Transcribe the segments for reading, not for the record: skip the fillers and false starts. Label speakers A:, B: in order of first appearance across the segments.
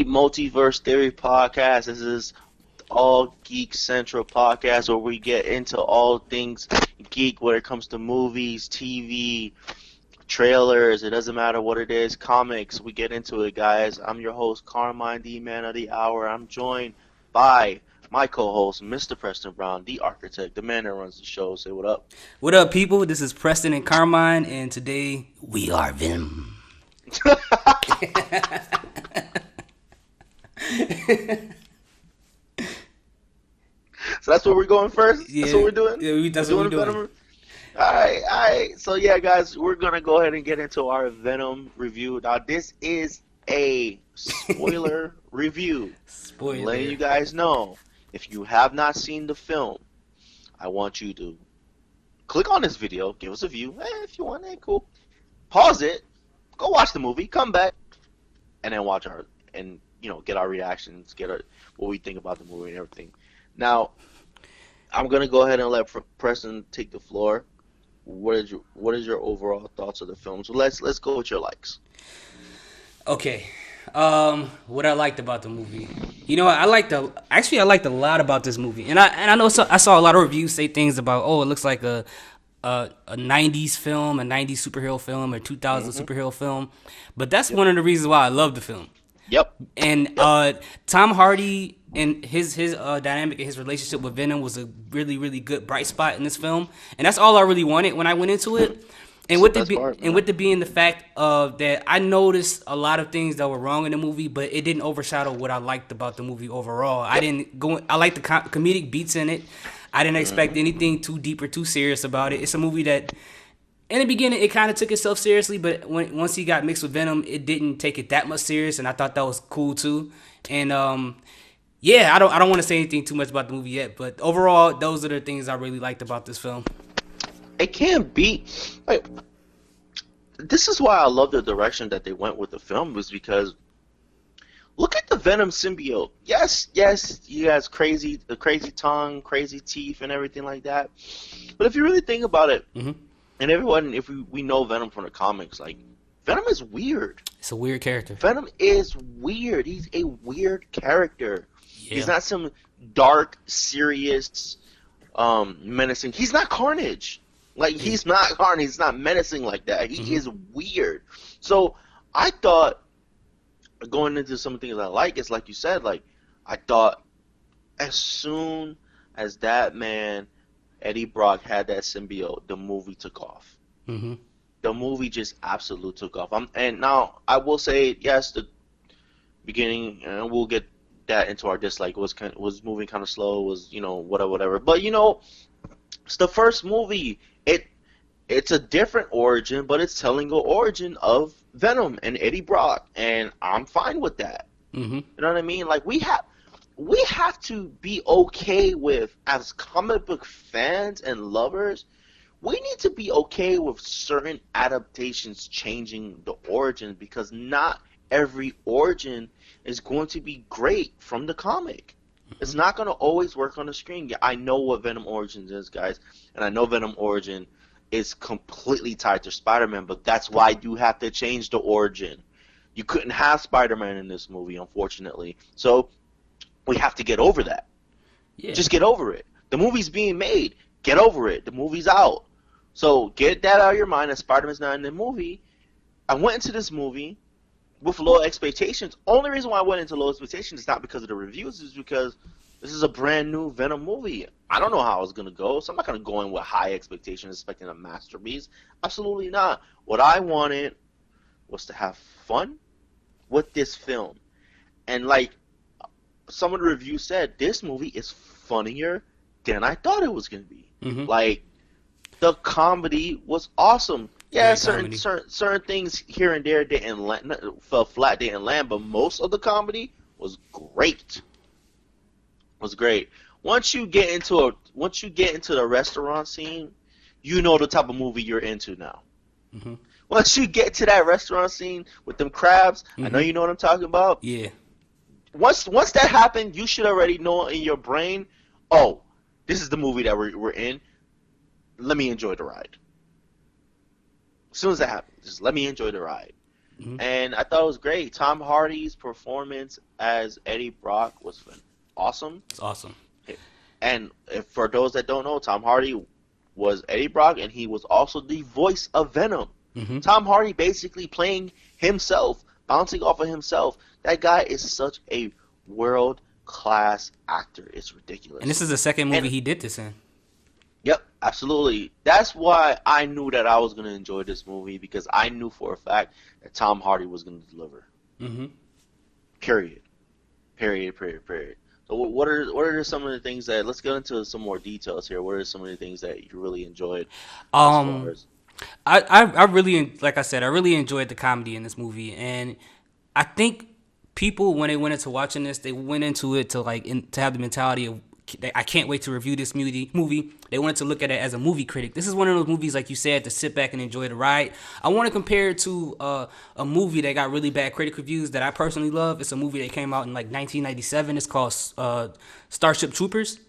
A: the Multiverse Theory Podcast. This is all Geek Central podcast where we get into all things geek when it comes to movies, TV, trailers. It doesn't matter what it is, comics. We get into it, guys. I'm your host, Carmine, the man of the hour. I'm joined by my co-host, Mr. Preston Brown, the architect, the man that runs the show. Say what up.
B: What up, people? This is Preston and Carmine, and today we are Venom.
A: So that's what we're going first?
B: Yeah,
A: that's what we're doing?
B: Yeah, that's what we're doing.
A: Alright. So yeah, guys, we're gonna go ahead and get into our Venom review. Now, this is a spoiler review.
B: Spoiler.
A: I'm letting you guys know, if you have not seen the film, I want you to click on this video, give us a view. If you want it, cool. Pause it, go watch the movie, come back, and then watch our and get our reactions, what we think about the movie and everything. Now, I'm gonna go ahead and let Preston take the floor. What is your overall thoughts of the film? So let's go with your likes.
B: Okay. What I liked about the movie. I liked a lot about this movie. And I know I saw a lot of reviews say things about, it looks like a 90s film, a 90s superhero film, a 2000s superhero film. But that's one of the reasons why I love the film.
A: Yep.
B: And Tom Hardy and his dynamic and his relationship with Venom was a really, really good bright spot in this film. And that's all I really wanted when I went into it. And with it being the fact of that, I noticed a lot of things that were wrong in the movie, but it didn't overshadow what I liked about the movie overall. Yep. I liked the comedic beats in it. I didn't expect anything too deep or too serious about it. It's a movie that, in the beginning, it kind of took itself seriously, but once he got mixed with Venom, it didn't take it that much serious, and I thought that was cool too. And I don't want to say anything too much about the movie yet, but overall, those are the things I really liked about this film.
A: It can't be this is why I love the direction that they went with the film, was because look at the Venom symbiote. Yes, he has the crazy tongue, crazy teeth, and everything like that. But if you really think about it, and everyone, if we know Venom from the comics, like, Venom is weird.
B: It's a weird character.
A: Venom is weird. He's a weird character.
B: Yeah.
A: He's not some dark, serious, menacing. He's not Carnage. Like, he's not Carnage. He's not menacing like that. He is weird. So I thought, going into some things I like, it's like you said, like, I thought as soon as that man, Eddie Brock, had that symbiote, the movie took off. The movie just absolutely took off. And now, I will say, yes, the beginning, and we'll get that into our dislike, was moving kind of slow, was, whatever. But, it's the first movie. It's a different origin, but it's telling the origin of Venom and Eddie Brock, and I'm fine with that. You know what I mean? Like, we have to be okay with, as comic book fans and lovers, we need to be okay with certain adaptations changing the origin, because not every origin is going to be great from the comic. It's not going to always work on the screen. Yeah, I know what Venom Origins is, guys, and I know Venom Origin is completely tied to Spider-Man, but that's why you have to change the origin. You couldn't have Spider-Man in this movie, unfortunately. So we have to get over that. Yeah. Just get over it. The movie's being made. Get over it. The movie's out. So get that out of your mind that Spider-Man's not in the movie. I went into this movie with low expectations. Only reason why I went into low expectations is not because of the reviews, is because this is a brand new Venom movie. I don't know how it's going to go, so I'm not going to go in with high expectations expecting a masterpiece. Absolutely not. What I wanted was to have fun with this film. And like some of the reviews said, this movie is funnier than I thought it was going to be. Like, the comedy was awesome. Yeah, certain things here and there didn't land, fell flat, didn't land, but most of the comedy was great. Was great. Once you get into the restaurant scene, you know the type of movie you're into now. Once you get to that restaurant scene with them crabs, I know you know what I'm talking about.
B: Yeah.
A: Once that happened, you should already know in your brain, oh, this is the movie that we're in. Let me enjoy the ride. As soon as that happens, just let me enjoy the ride. and I thought it was great. Tom Hardy's performance as Eddie Brock was awesome.
B: It's awesome.
A: And for those that don't know, Tom Hardy was Eddie Brock, and he was also the voice of Venom. Tom Hardy basically playing himself, bouncing off of himself. That guy is such a world-class actor. It's ridiculous.
B: And this is the second movie he did this in.
A: Yep, absolutely. That's why I knew that I was going to enjoy this movie, because I knew for a fact that Tom Hardy was going to deliver. Period. So what are some of the things that, let's get into some more details here. What are some of the things that you really enjoyed?
B: I really, like I said, I really enjoyed the comedy in this movie, and I think people, when they went into watching this, they went into it to have the mentality of, I can't wait to review this movie. They wanted to look at it as a movie critic. This is one of those movies, like you said, to sit back and enjoy the ride. I want to compare it to a movie that got really bad critic reviews that I personally love. It's a movie that came out in 1997. It's called Starship Troopers.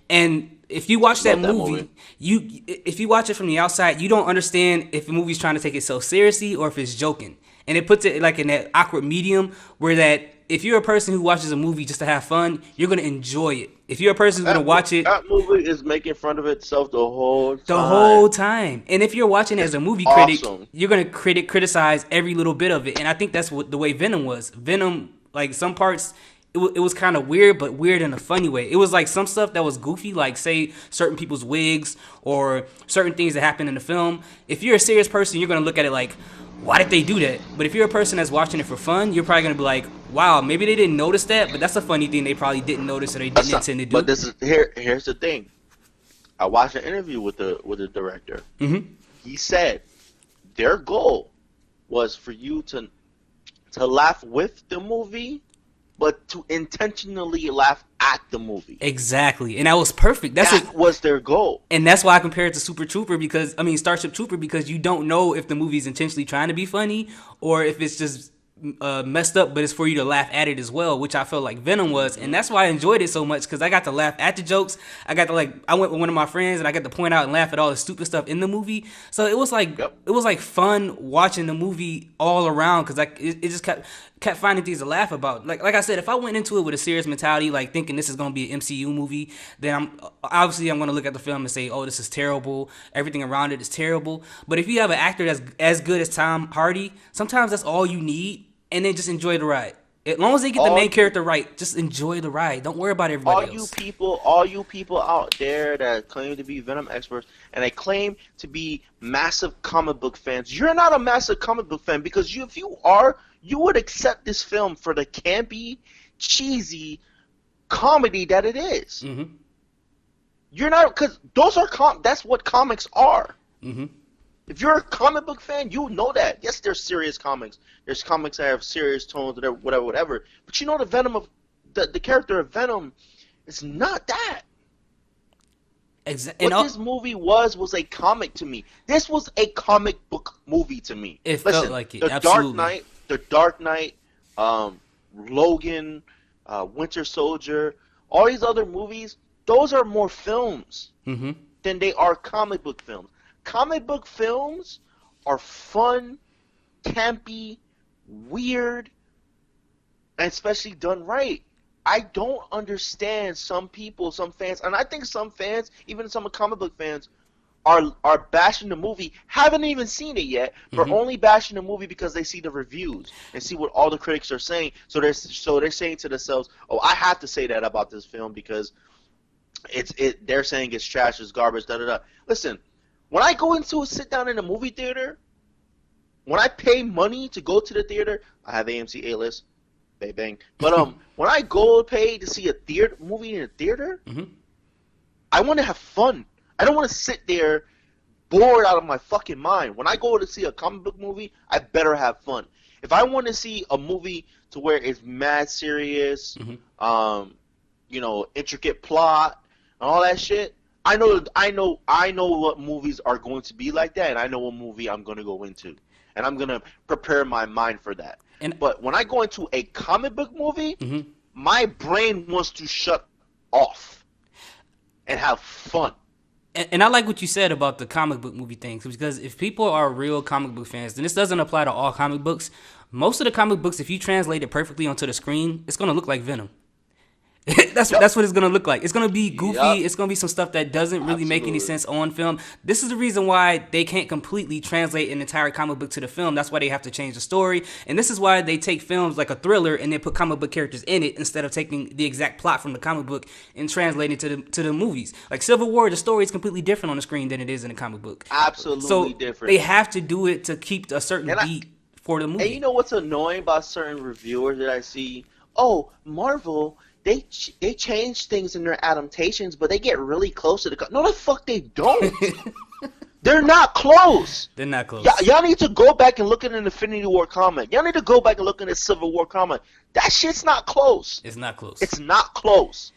B: And if you watch that movie, if you watch it from the outside, you don't understand if the movie's trying to take itself seriously or if it's joking. And it puts it in that awkward medium where that if you're a person who watches a movie just to have fun, you're going to enjoy it. If you're a person who's going to watch it...
A: That movie is making fun of itself the whole time.
B: The whole time. And if you're watching it as a movie critic, you're going to criticize every little bit of it. And I think that's the way Venom was. Venom, some parts... It was kind of weird, but weird in a funny way. It was some stuff that was goofy, like, say, certain people's wigs or certain things that happen in the film. If you're a serious person, you're going to look at it like, why did they do that? But if you're a person that's watching it for fun, you're probably going to be like, wow, maybe they didn't notice that, but that's a funny thing they probably didn't notice or they didn't intend to do.
A: But here's the thing. I watched an interview with the director. He said their goal was for you to laugh with the movie, but to intentionally laugh at the movie.
B: Exactly. And that was perfect. That
A: was their goal.
B: And that's why I compare it to Starship Trooper, because you don't know if the movie's intentionally trying to be funny or if it's just messed up, but it's for you to laugh at it as well, which I felt like Venom was. And that's why I enjoyed it so much, because I got to laugh at the jokes. I got to I went with one of my friends and I got to point out and laugh at all the stupid stuff in the movie. So it was fun watching the movie all around, because it just kept finding things to laugh about. Like I said, if I went into it with a serious mentality, thinking this is going to be an MCU movie, then I'm going to look at the film and say, oh, this is terrible. Everything around it is terrible. But if you have an actor that's as good as Tom Hardy, sometimes that's all you need, and then just enjoy the ride. As long as they get the main character right, just enjoy the ride. Don't worry about everybody else.
A: All you people out there that claim to be Venom experts and they claim to be massive comic book fans, you're not a massive comic book fan, because if you are, you would accept this film for the campy, cheesy comedy that it is. You're not, because that's what comics are. If you're a comic book fan, you know that. Yes, there's serious comics. There's comics that have serious tones, whatever. But you know the character of Venom is not that.
B: Exactly.
A: What this movie was a comic to me. This was a comic book movie to me.
B: It felt like it.
A: Absolutely. The Dark Knight, Logan, Winter Soldier, all these other movies, those are more films than they are comic book films. Comic book films are fun, campy, weird, and especially done right. I don't understand some fans, and I think some fans, even some comic book fans, are bashing the movie, haven't even seen it yet, but only bashing the movie because they see the reviews and see what all the critics are saying. So they're saying to themselves, "Oh, I have to say that about this film because they're saying it's trash, it's garbage, da da da." Listen. When I go sit down in a movie theater, when I pay money to go to the theater, I have AMC A-list, bang bang. But when I go pay to see a movie in a theater, I want to have fun. I don't want to sit there bored out of my fucking mind. When I go to see a comic book movie, I better have fun. If I want to see a movie to where it's mad serious, intricate plot and all that shit, I know what movies are going to be like that, and I know what movie I'm going to go into, and I'm going to prepare my mind for that. But when I go into a comic book movie, my brain wants to shut off and have fun.
B: And I like what you said about the comic book movie things, because if people are real comic book fans, then this doesn't apply to all comic books. Most of the comic books, if you translate it perfectly onto the screen, it's gonna look like Venom. That's what it's gonna look like. It's gonna be goofy. Yep. It's gonna be some stuff that doesn't really make any sense on film. This is the reason why they can't completely translate an entire comic book to the film. That's why they have to change the story. And this is why they take films like a thriller and then put comic book characters in it instead of taking the exact plot from the comic book and translating it to the movies. Like Civil War, the story is completely different on the screen than it is in the comic book.
A: Absolutely different.
B: They have to do it to keep a certain beat for the movie.
A: And you know what's annoying about certain reviewers that I see? Oh, Marvel, they change things in their adaptations, but they get really close to the... No, the fuck they don't. They're not close.
B: They're not close.
A: Y'all need to go back and look at an Infinity War comic. Y'all need to go back and look at a Civil War comic. That shit's not close.
B: It's not close.
A: It's not close.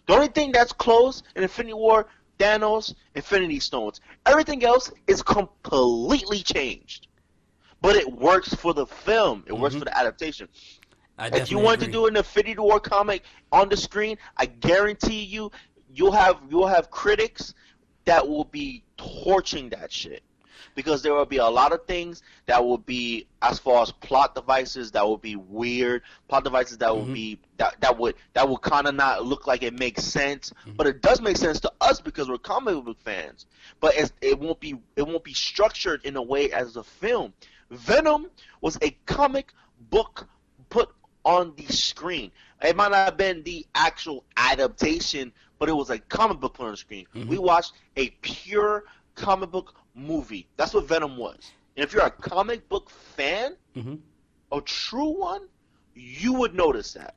A: The only thing that's close in Infinity War, Thanos, Infinity Stones. Everything else is completely changed. But it works for the film. It works for the adaptation. If you want to do an Infinity War comic on the screen, I guarantee you'll have critics that will be torching that shit, because there will be a lot of things that will be, as far as plot devices, that will be weird, plot devices that will be that will kind of not look like it makes sense, but it does make sense to us because we're comic book fans. But it won't be structured in a way as a film. Venom was a comic book put on the screen. It might not have been the actual adaptation, but it was a comic book put on the screen. We watched a pure comic book movie. That's what Venom was. And if you're a comic book fan, a true one, you would notice that.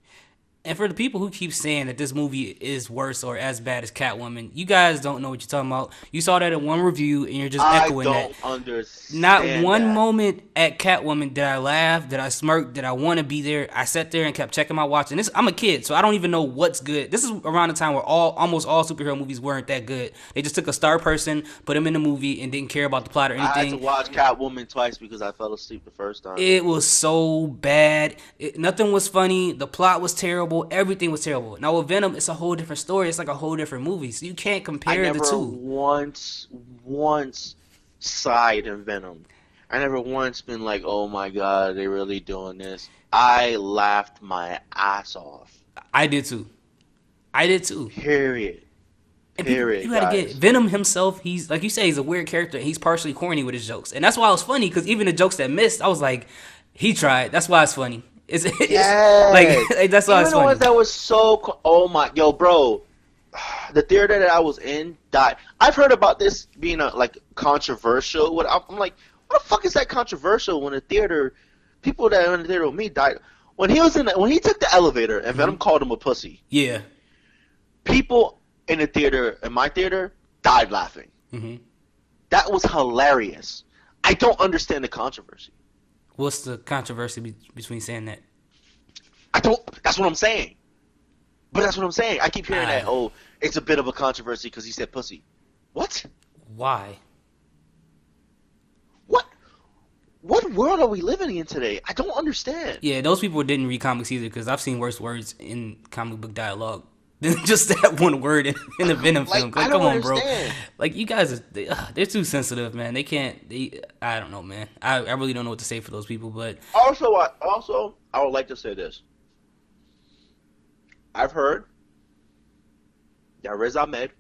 B: And for the people who keep saying that this movie is worse or as bad as Catwoman, you guys don't know what you're talking about. You saw that in one review, and you're just echoing that.
A: I don't understand.
B: Not one moment at Catwoman did I laugh, did I smirk, did I want to be there. I sat there and kept checking my watch. And I'm a kid, so I don't even know what's good. This is around the time where almost all superhero movies weren't that good. They just took a star person, put him in the movie, and didn't care about the plot or anything.
A: I had to watch Catwoman twice because I fell asleep the first time.
B: It was so bad. Nothing was funny. The plot was terrible. Everything was terrible. Now with Venom, it's a whole different story. It's like a whole different movie. So you can't compare the two.
A: I never once sighed in Venom. I never once been like, oh my god, they really doing this. I laughed my ass off.
B: I did too.
A: Period.
B: You gotta get Venom himself. He's like you say, he's a weird character. He's partially corny with his jokes, and that's why it was funny. Because even the jokes that missed, I was like, he tried. That's why it's funny. It's like that's why it's funny. Even the ones
A: that was so bro, the theater that I was in died. I've heard about this being controversial. I'm like, what the fuck is that controversial when people that are in the theater with me died? When he took the elevator and Venom called him a pussy.
B: Yeah.
A: People in the theater, in my theater, died laughing. That was hilarious. I don't understand the controversy.
B: What's the controversy between saying that?
A: That's what I'm saying. But that's what I'm saying. I keep hearing that, it's a bit of a controversy because he said pussy. What?
B: Why?
A: What world are we living in today? I don't understand.
B: Yeah, those people didn't read comics either, because I've seen worse words in comic book dialogue than just that one word in the Venom film. Like, come on, bro. Like, you guys, they're too sensitive, man. They can't. I don't know, man. I really don't know what to say for those people. But
A: also, I would like to say this. I've heard that Riz Ahmed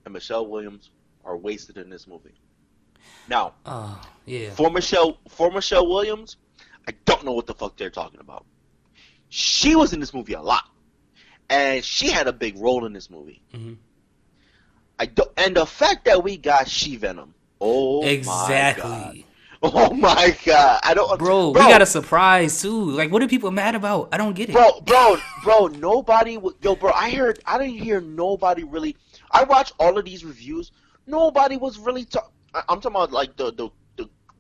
A: and Michelle Williams are wasted in this movie. Now, for Michelle Williams, I don't know what the fuck they're talking about. She was in this movie a lot. And she had a big role in this movie. And the fact that we got She-Venom.
B: Exactly.
A: Oh my god.
B: Bro, we got a surprise too. Like, what are people mad about? I don't get it.
A: Bro, nobody I didn't hear nobody really. I watched all of these reviews. Nobody was really I'm talking about like the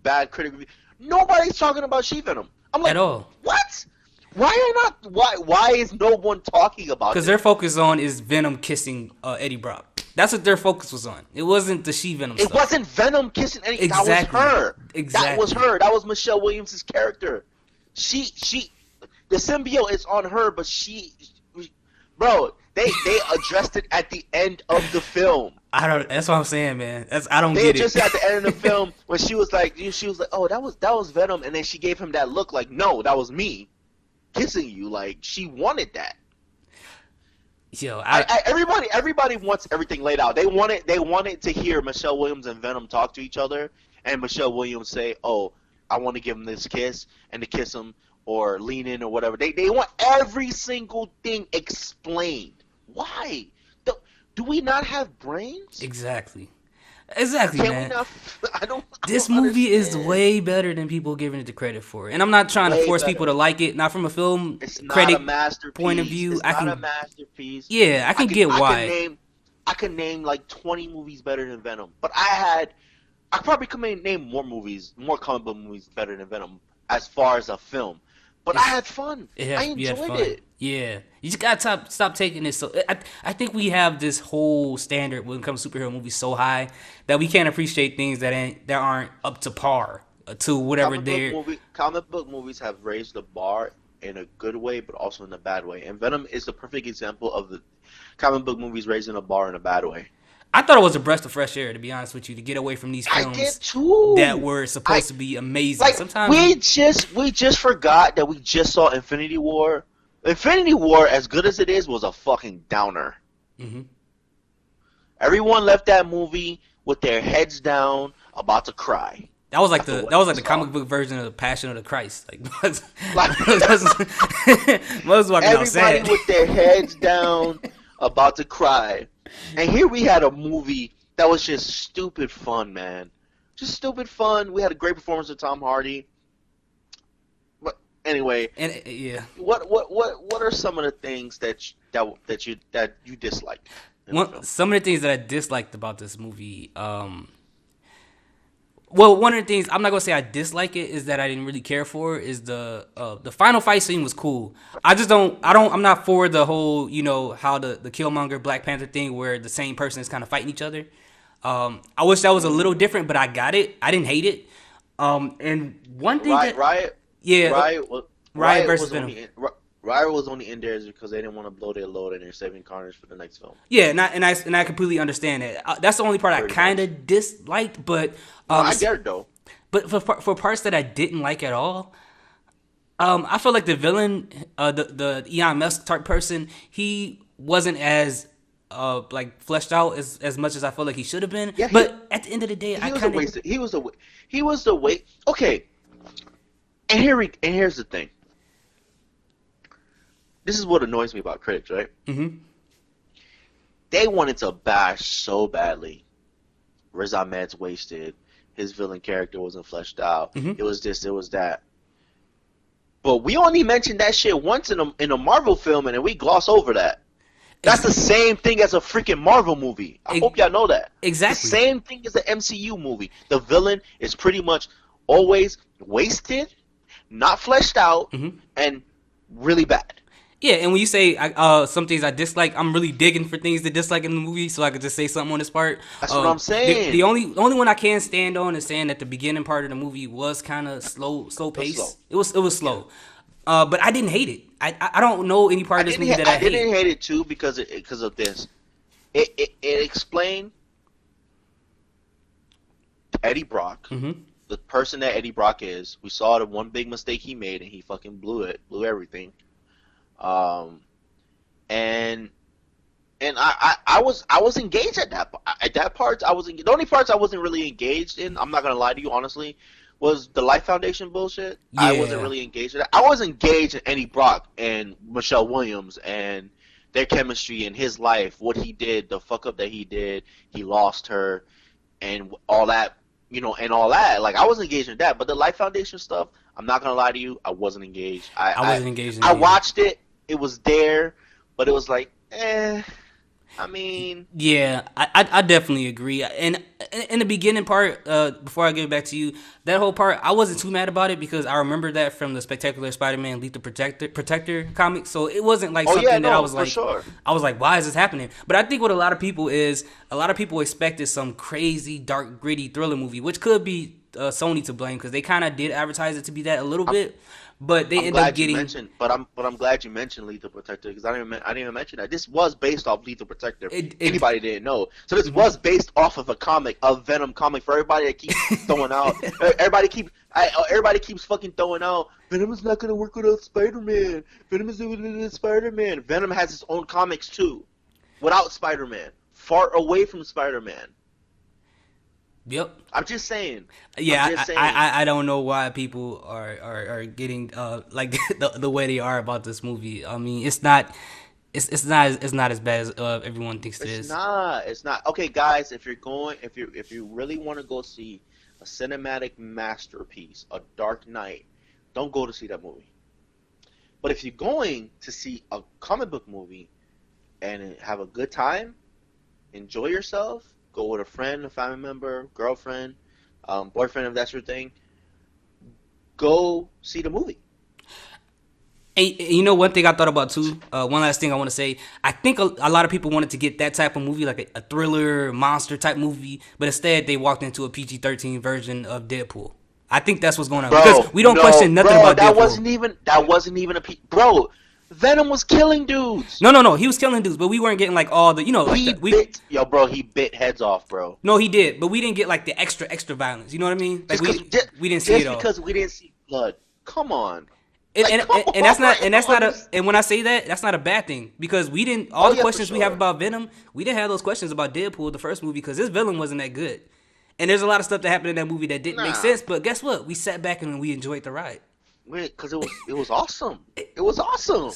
A: bad critic review. Nobody's talking about She-Venom. I'm like,
B: at all.
A: What? Why is no one talking about it?
B: Because their focus on is Venom kissing Eddie Brock. That's what their focus was on. It wasn't the She-Venom stuff.
A: It wasn't Venom kissing Eddie.
B: Exactly.
A: That was her.
B: Exactly.
A: That was her. That was Michelle Williams' character. The symbiote is on her, but bro, They addressed it at the end of the film.
B: I don't. That's what I'm saying, man. I don't
A: They
B: get it.
A: addressed it at the end of the film when she was like, oh, that was Venom, and then she gave him that look like, no, that was me kissing you. Like she wanted that.
B: Yo,
A: Everybody wants everything laid out. They wanted to hear Michelle Williams and Venom talk to each other, and Michelle Williams say, "Oh, I want to give him this kiss," and to kiss him or lean in or whatever. They want every single thing explained. Why? Do we not have brains?
B: Exactly,
A: Can
B: man.
A: we not? I don't.
B: This
A: don't
B: movie is
A: understand.
B: way better than people giving it the credit for, and I'm not trying to
A: Way
B: force
A: better.
B: people to like it. Not from a film
A: It's not
B: critic
A: a masterpiece.
B: point of view.
A: It's not a masterpiece.
B: Yeah, I can get why.
A: I can name like 20 movies better than Venom, but I probably could name more comic book movies better than Venom as far as a film. But I had fun. I enjoyed it.
B: Yeah, you just gotta stop taking it. So I think we have this whole standard when it comes to superhero movies so high that we can't appreciate things that aren't up to par to whatever they're.
A: Comic book movies have raised the bar in a good way, but also in a bad way. And Venom is the perfect example of the comic book movies raising the bar in a bad way.
B: I thought it was a breath of fresh air, to be honest with you, to get away from these films
A: I did too.
B: that were supposed to be amazing.
A: Like
B: Sometimes
A: we just forgot that we just saw Infinity War. Infinity War, as good as it is, was a fucking downer.
B: Mm-hmm.
A: Everyone left that movie with their heads down, about to cry.
B: That was like the comic book version of the Passion of the Christ. Most walking out sad.
A: Everybody with their heads down, about to cry. And here we had a movie that was just stupid fun, man. Just stupid fun. We had a great performance of Tom Hardy. But anyway,
B: and yeah,
A: what are some of the things that you disliked?
B: Some of the things that I disliked about this movie. Well, one of the things I'm not gonna say I dislike it is that I didn't really care for is the final fight scene was cool. I'm not for the whole how the Killmonger Black Panther thing where the same person is kind of fighting each other. I wish that was a little different, but I got it. I didn't hate it. And one thing
A: Riot
B: versus Venom.
A: Riot was only in there because they didn't want to blow their load and they're saving Carnage for the next film.
B: Yeah, and I completely understand that. That's the only part I kind of disliked, but
A: I get it though.
B: But for parts that I didn't like at all, I feel like the villain, the Elon Musk type person, he wasn't as fleshed out as much as I feel like he should have been. Yeah, but at the end of the day,
A: he was the waste. Okay, and here's the thing. This is what annoys me about critics, right?
B: Mm-hmm.
A: They wanted to bash so badly. Riz Ahmed's wasted. His villain character wasn't fleshed out.
B: Mm-hmm.
A: It was this, it was that. But we only mentioned that shit once in a Marvel film, and then we gloss over that. That's the same thing as a freaking Marvel movie. I hope y'all know that.
B: Exactly.
A: The same thing as an MCU movie. The villain is pretty much always wasted, not fleshed out,
B: mm-hmm.
A: and really bad.
B: Yeah, and when you say some things I dislike, I'm really digging for things to dislike in the movie, so I could just say something on this part.
A: That's what I'm saying.
B: The only one I can stand on is saying that the beginning part of the movie was kind of slow pace. It was slow, but I didn't hate it. I don't know any part of this movie that I hate.
A: I didn't hate it too because of this. It explained Eddie Brock,
B: mm-hmm.
A: the person that Eddie Brock is. We saw the one big mistake he made, and he fucking blew everything. And I was engaged at that part. The only parts I wasn't really engaged in, I'm not gonna lie to you honestly, was the Life Foundation bullshit. Yeah. I wasn't really engaged in that. I was engaged in Eddie Brock and Michelle Williams and their chemistry and his life, what he did, the fuck up that he did, he lost her, and all that, and all that. Like I was engaged in that, but the Life Foundation stuff, I'm not gonna lie to you, I wasn't engaged. I wasn't engaged. I watched it. It was there, but it was like, I mean,
B: yeah, I definitely agree. And in the beginning part, before I give it back to you, that whole part, I wasn't too mad about it because I remember that from the Spectacular Spider-Man Lethal Protector comic. So it wasn't like something that I was like,
A: sure.
B: I was like, why is this happening? But I think what a lot of people expected some crazy, dark, gritty thriller movie, which could be Sony to blame because they kind of did advertise it to be that a little bit. but they
A: I'm
B: end up
A: glad you
B: getting.
A: mentioned, I'm glad you mentioned Lethal Protector because I didn't even mention that this was based off Lethal Protector. Anybody didn't know, so this was based off of a Venom comic. For everybody that keeps throwing out, everybody keeps fucking throwing out. Venom is not gonna work without Spider-Man. Venom is with Spider-Man. Venom has its own comics too, without Spider-Man, far away from Spider-Man.
B: Yep.
A: I'm just saying.
B: Yeah, I don't know why people are getting like the way they are about this movie. I mean, it's not as bad as everyone thinks it is.
A: It's not. Okay, guys, if you really want to go see a cinematic masterpiece, A Dark Knight, don't go to see that movie. But if you're going to see a comic book movie and have a good time, enjoy yourself, go with a friend, a family member, girlfriend, boyfriend, if that's your thing, go see the movie.
B: And you know, one thing I thought about too. One last thing I want to say. I think a lot of people wanted to get that type of movie, like a thriller, monster type movie, but instead they walked into a PG-13 version of Deadpool. I think that's what's going on, because we don't question nothing about
A: that
B: Deadpool.
A: That wasn't even bro. Venom was killing dudes.
B: No, he was killing dudes, but we weren't getting like all the,
A: he bit heads off, bro.
B: No, he did, but we didn't get like the extra violence. You know what I mean? Like we didn't see it all.
A: Just because we didn't see blood. Come on.
B: And when I say that, that's not a bad thing, because we didn't the questions we have about Venom, we didn't have those questions about Deadpool, the first movie, because his villain wasn't that good. And there's a lot of stuff that happened in that movie that didn't make sense, but guess what? We sat back and we enjoyed the ride.
A: Because it was awesome. It was awesome.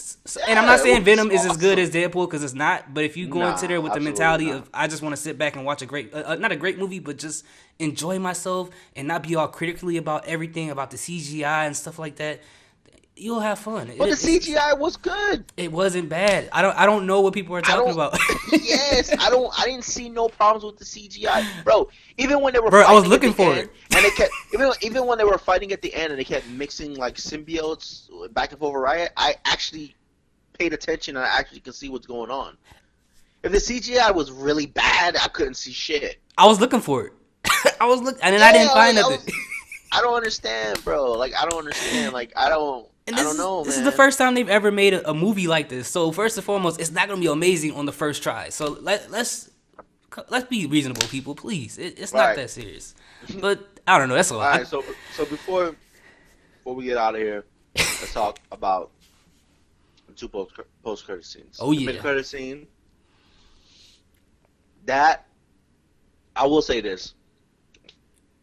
B: And I'm not saying Venom is as good as Deadpool, because it's not. But if you go into there with the mentality of, I just want to sit back and watch a great, not a great movie, but just enjoy myself and not be all critically about everything, about the CGI and stuff like that, you'll have fun.
A: But the CGI was good.
B: It wasn't bad. I don't know what people are talking about.
A: Yes, I didn't see no problems with the CGI, bro. Even when they were,
B: I was looking for it,
A: and they kept even when they were fighting at the end, and they kept mixing like symbiotes back and forth. Right, I actually paid attention, and I actually could see what's going on. If the CGI was really bad, I couldn't see shit.
B: I was looking for it. And then I didn't find nothing.
A: I don't understand, bro. Like, I don't understand. Like, I don't know, man.
B: This is the first time they've ever made a movie like this. So first and foremost, it's not gonna be amazing on the first try. So let's be reasonable, people, please. It's not that serious. But I don't know. That's all.
A: All right. So before we get out of here, let's talk about the two post credit scenes.
B: Oh yeah.
A: The mid credit scene. That I will say this.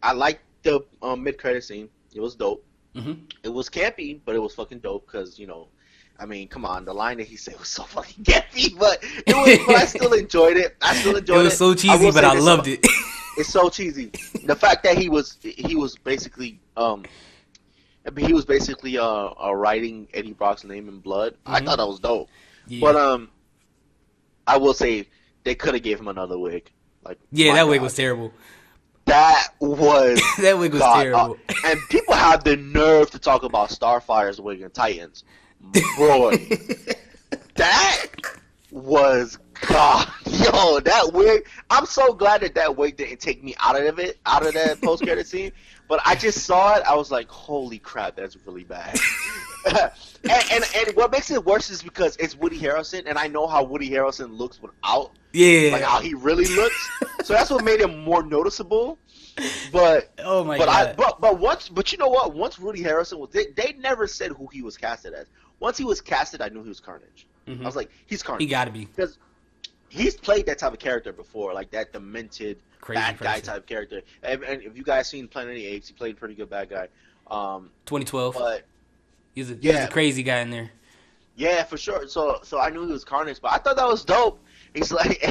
A: I liked the mid credit scene. It was dope.
B: Mm-hmm.
A: It was campy, but it was fucking dope because, I mean, come on, the line that he said was so fucking campy, but I still enjoyed it. It
B: was so cheesy, but I loved it.
A: It's so cheesy. The fact that he was basically writing Eddie Brock's name in blood. Mm-hmm. I thought that was dope. Yeah. But I will say they could have gave him another wig. Like,
B: that wig was terrible.
A: That was
B: that wig was terrible.
A: And people have the nerve to talk about Starfire's wig in Titans. Bro, that was God. Yo, that wig. I'm so glad that wig didn't take me out of that post credit scene. But I just saw it. I was like, holy crap, that's really bad. and what makes it worse is because it's Woody Harrelson, and I know how Woody Harrelson looks without.
B: Yeah.
A: Like how he really looks. So that's what made him more noticeable. But
B: oh my god.
A: But you know what? Once Woody Harrelson was, they never said who he was casted as. Once he was casted, I knew he was Carnage. Mm-hmm. I was like, he's Carnage.
B: He got to be,
A: because he's played that type of character before, like that demented crazy bad guy type character. And if you guys seen Planet of the Apes, he played a pretty good bad guy.
B: 2012.
A: But
B: he's a crazy guy in there.
A: Yeah, for sure. So I knew he was Carnage, but I thought that was dope. He's like,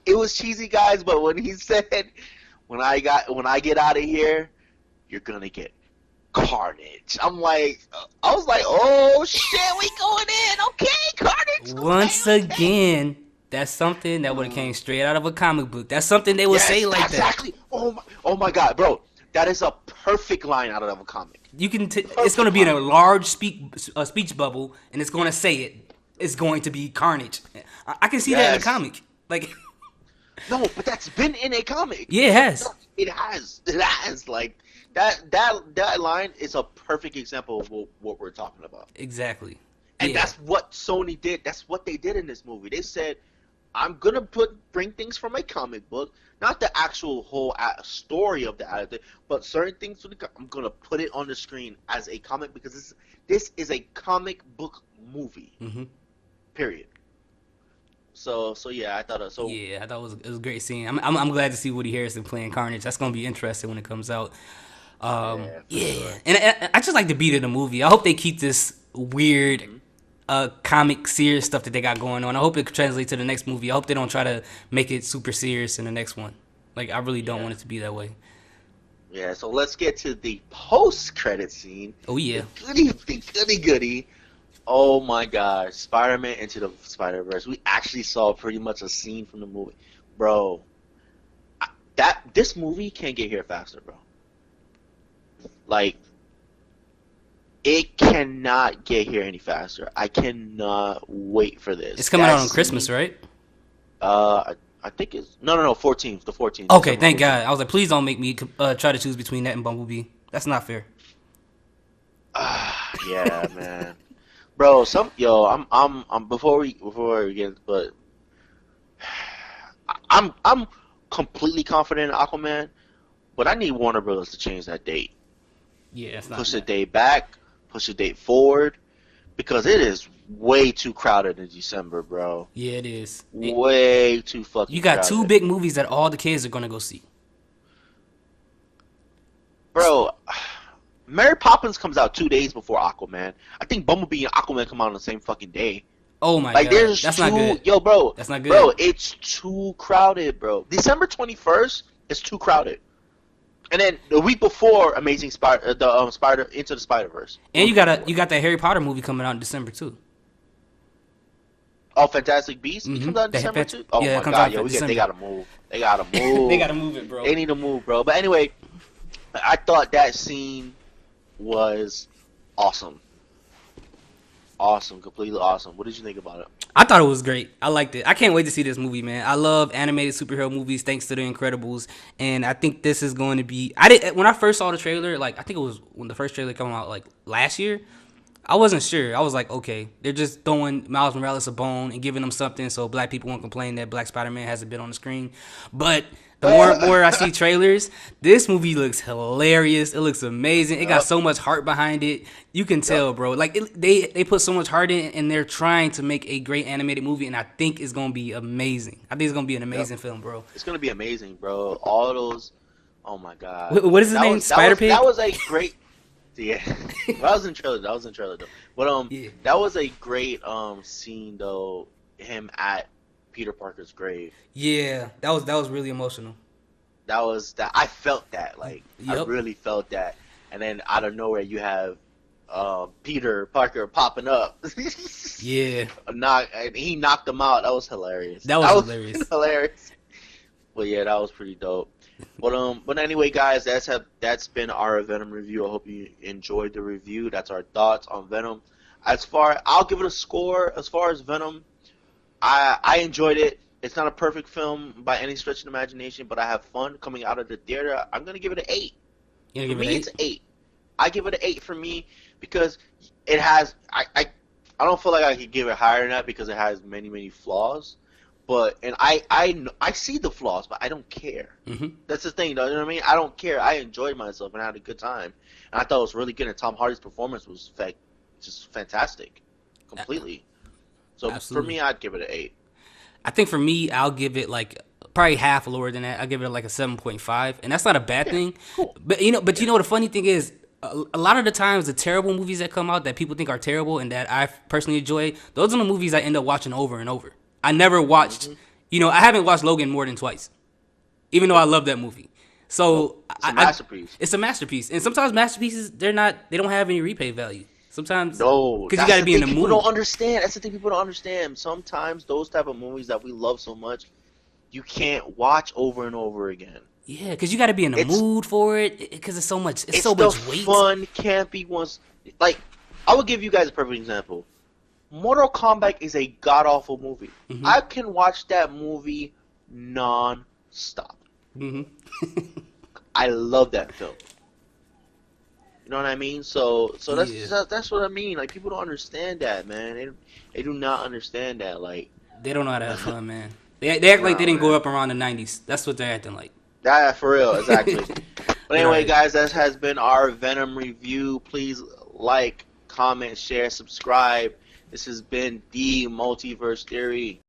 A: it was cheesy, guys. But when he said, when I get out of here, you're gonna get Carnage. I was like, oh shit, we going in. Okay, Carnage.
B: Once again, that's something that would have came straight out of a comic book. That's something they would say like
A: exactly.
B: that.
A: Oh my god, bro. That is a perfect line out of a comic.
B: You can. It's going to be in a large speech bubble, and it's going to say it. It's going to be Carnage. I can see that in a comic. Like,
A: no, but that's been in a comic.
B: Yeah, it has.
A: No, it has. Like, that line is a perfect example of what we're talking about.
B: Exactly.
A: And
B: Yeah.
A: that's what Sony did. That's what they did in this movie. They said, "I'm gonna bring things from a comic book, not the actual whole story of the adaptation, but certain things. I'm gonna put it on the screen as a comic because this is a comic book movie.
B: Mm-hmm.
A: Period." So yeah, I thought
B: Yeah, I thought it was a great scene. I'm glad to see Woody Harrelson playing Carnage. That's gonna be interesting when it comes out.
A: Yeah, for
B: Yeah,
A: sure.
B: and I just like the beat of the movie. I hope they keep this weird, comic serious stuff that they got going on. I hope it translates to the next movie. I hope they don't try to make it super serious in the next one. Like I really don't want it to be that way.
A: Yeah, so let's get to the post-credit scene.
B: Oh yeah,
A: The goody. Oh my God, Spider-Man Into the Spider-Verse. We actually saw pretty much a scene from the movie, bro. This movie can't get here faster, bro. Like, it cannot get here any faster. I cannot wait for this.
B: it's coming out on Christmas, right?
A: I think it's no 14th, the 14th.
B: Okay, thank
A: 14th.
B: God. I was like, please don't make me try to choose between that and Bumblebee. That's not fair.
A: Yeah, man. Bro, I'm before we get, but I'm completely confident in Aquaman, but I need Warner Brothers to change that date.
B: Yeah, it's not.
A: Push the date back, push the date forward, because it is way too crowded in December, bro.
B: Yeah, it is.
A: Way too fucking.
B: You got
A: crowded.
B: two big movies that all the kids are gonna go see.
A: Bro. Mary Poppins comes out 2 days before Aquaman. I think Bumblebee and Aquaman come out on the same fucking day.
B: Oh my
A: Like,
B: God, that's not good.
A: Yo, bro,
B: That's not good.
A: Bro, it's too crowded, bro. December 21st is too crowded. And then the week before, Amazing Spider, Spider Into the Spider-Verse.
B: And you got that Harry Potter movie coming out in December too.
A: Oh, Fantastic Beasts?
B: Mm-hmm.
A: It comes out in December too? Oh
B: yeah,
A: my
B: it comes
A: God,
B: out
A: yo,
B: in December.
A: they gotta move. They gotta move.
B: They gotta move it, bro.
A: They need to move, bro. But anyway, I thought that scene was awesome. Awesome, completely awesome. What did you think about it?
B: I thought it was great. I liked it. I can't wait to see this movie, man. I love animated superhero movies thanks to The Incredibles, and I think this is going to be. When I first saw the trailer, like I think it was when the first trailer came out, like last year. I wasn't sure. I was like, okay, they're just throwing Miles Morales a bone and giving him something so black people won't complain that Black Spider-Man hasn't been on the screen. But the more I see trailers, this movie looks hilarious. It looks amazing. It got so much heart behind it. You can tell, bro. Like they put so much heart in, and they're trying to make a great animated movie, and I think it's gonna be amazing. I think it's gonna be an amazing film, bro.
A: It's gonna be amazing, bro. All those. Oh my God.
B: What is his name? Spider-Pig?
A: That was a great. Yeah, well, I was in trailer though. But
B: Yeah.
A: that was a great scene though. Him at Peter Parker's grave.
B: Yeah, that was really emotional.
A: I felt that, like, I
B: Yep.
A: really felt that. And then out of nowhere you have Peter Parker popping up.
B: Yeah,
A: He knocked him out. That was hilarious.
B: That was hilarious.
A: Hilarious. But yeah, that was pretty dope. But anyway, guys, that's been our Venom review. I hope you enjoyed the review. That's our thoughts on Venom. I'll give it a score. As far as Venom, I enjoyed it. It's not a perfect film by any stretch of the imagination, but I have fun coming out of the theater. I'm gonna give it an 8.
B: you
A: For
B: gonna give
A: me,
B: it
A: it's 8. I give it an 8 for me because it has. I don't feel like I could give it higher than that because it has many flaws. But I see the flaws, but I don't care.
B: Mm-hmm.
A: That's the thing, though. You know what I mean? I don't care. I enjoyed myself and I had a good time, and I thought it was really good. And Tom Hardy's performance was just fantastic, completely. So
B: Absolutely.
A: for me, I'd give it an 8.
B: I think for me, I'll give it like probably half lower than that. I'll give it like a 7.5, and that's not a bad thing.
A: Cool.
B: But you know the funny thing is, a lot of the times the terrible movies that come out that people think are terrible and that I personally enjoy, those are the movies I end up watching over and over. I never watched, I haven't watched Logan more than twice, even though I love that movie. So
A: It's a masterpiece.
B: It's a masterpiece, and sometimes masterpieces they don't have any replay value. Sometimes
A: No,
B: because you got to be in the mood.
A: People don't understand. That's the thing people don't understand. Sometimes those type of movies that we love so much, you can't watch over and over again.
B: Yeah, because you got to be in the mood for it. Because it's so much. It's so
A: the
B: much weight.
A: Fun, campy ones. Like, I will give you guys a perfect example. Mortal Kombat is a god awful movie.
B: Mm-hmm.
A: I can watch that movie non-stop.
B: Mm-hmm.
A: I love that film. know what I mean? So
B: Yeah.
A: that's what I mean. Like people don't understand that, man. They do not understand that. Like,
B: They don't know how to have fun, man. They act like they
A: nah,
B: didn't grow
A: man.
B: up around the '90s. That's what they're acting like.
A: That for real, exactly. But
B: But
A: anyway,
B: alright.
A: guys, that has been our Venom review. Please like, comment, share, subscribe. This has been the Multiverse Theory.